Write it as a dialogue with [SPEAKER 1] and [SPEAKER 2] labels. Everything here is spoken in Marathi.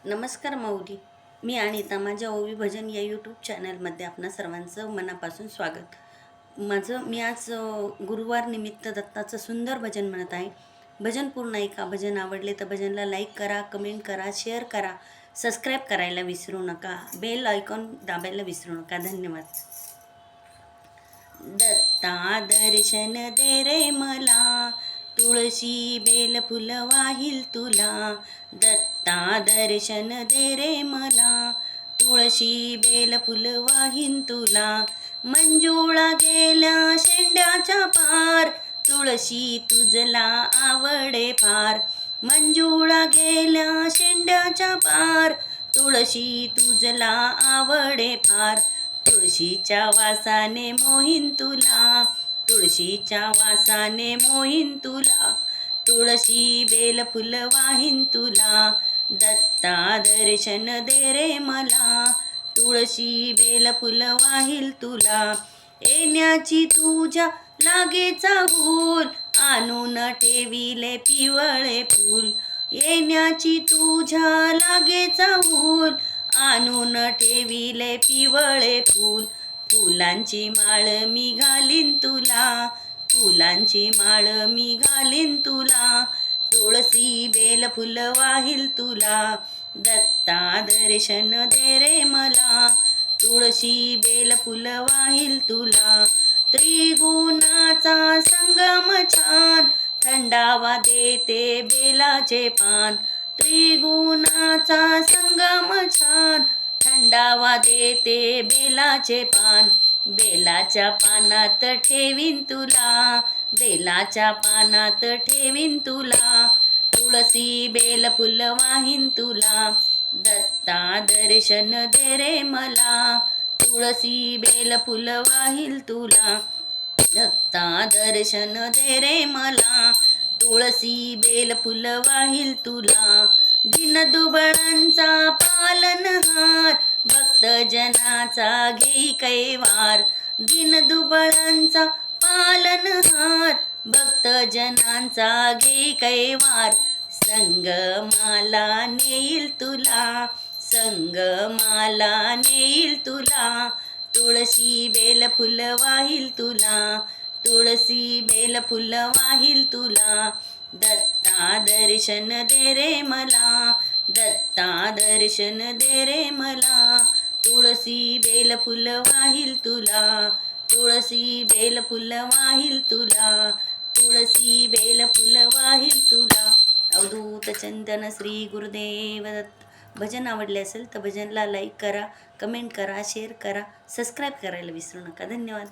[SPEAKER 1] नमस्कार माऊली. मी अनिता. माझ्या ओवी भजन या यूट्यूब चॅनलमध्ये आपणा सर्वांचं मनापासून स्वागत. मी आज गुरुवार निमित्त दत्ताचं सुंदर भजन म्हणत आहे. भजन पूर्ण ऐका. भजन आवडले तर भजनला लाईक करा, कमेंट करा, शेअर करा, सबस्क्राईब करायला विसरू नका, बेल आयकॉन दाबायला विसरू नका. धन्यवाद. दत्ता दर्शन दे रे मला, तुळशी बेल फुल वाहिल तुला. दत्ता दर्शन दे रे मला, तुळशी बेल फुल वाहीन तुला. मंजुळा गेल्या शेंड्याच्या पार, तुळशी तुझला आवडे फार. मंजुळा गेल्या शेंड्याच्या पार, तुळशी तुझला आवडे फार. तुळशीच्या वासाने मोहीन तुला, तुळशीच्या वासाने मोहीन तुला. तुळशी बेल फुल वाहीन तुला. दत्ता दर्शन दे रे मला, तुळशी बेल फुल वाहील तुला. येण्याची तुझ्या लागेचा भूल, आणून ठेविले पिवळे फूल. येण्याची तुझ्या लागेचा भूल, आणून ठेविले पिवळे फूल. फुलांची माळ मी घालीन तुला, फुलांची माळ मी घालीन तुला. तुळशी बेल फुल वाहील तुला. दत्ता दर्शन दे रे मला, तुळशी बेल फुल वाहील तुला. त्रिगुणाचा संगम छान, थंडावा देते बेलाचे पान. त्रिगुणाचा संगम छान, थंडावा देते बेलाचे पान. बेलाच्या पानात ठेवीन तुला, बेलाच्या पानात ठेवीन तुला. तुळशी बेल फुल वाहीन तुला. दत्ता दर्शन दे रे मला, तुळशी बेल फुल वाहील तुला. दत्ता दर्शन दे रे मला, तुळशी बेल फुल वाहील तुला. दीनदुबळांचा पालनहार, भक्तजनाचा घेई कैवार. दीनदुबळांचा पालनहार, भक्तजनांचा घेई कैवार. संगमाला नेईल तुला, संगमाला नेईल तुला. तुळशी बेल फुल वाहील तुला, तुळशी बेल फुल वाहील तुला. दत्ता दर्शन दे रे मला, दत्ता दर्शन दे रे मला. तुळशी बेल फुल वाहील तुला, तुळशी बेल फुल वाहील तुला. तुळशी बेल फुल वाहील तुला. अवधूत चंदन श्री गुरुदेव दत्त. भजन आवडले असेल तर भजनला लाईक करा, कमेंट करा, शेअर करा, सबस्क्राईब करायला विसरू नका. धन्यवाद.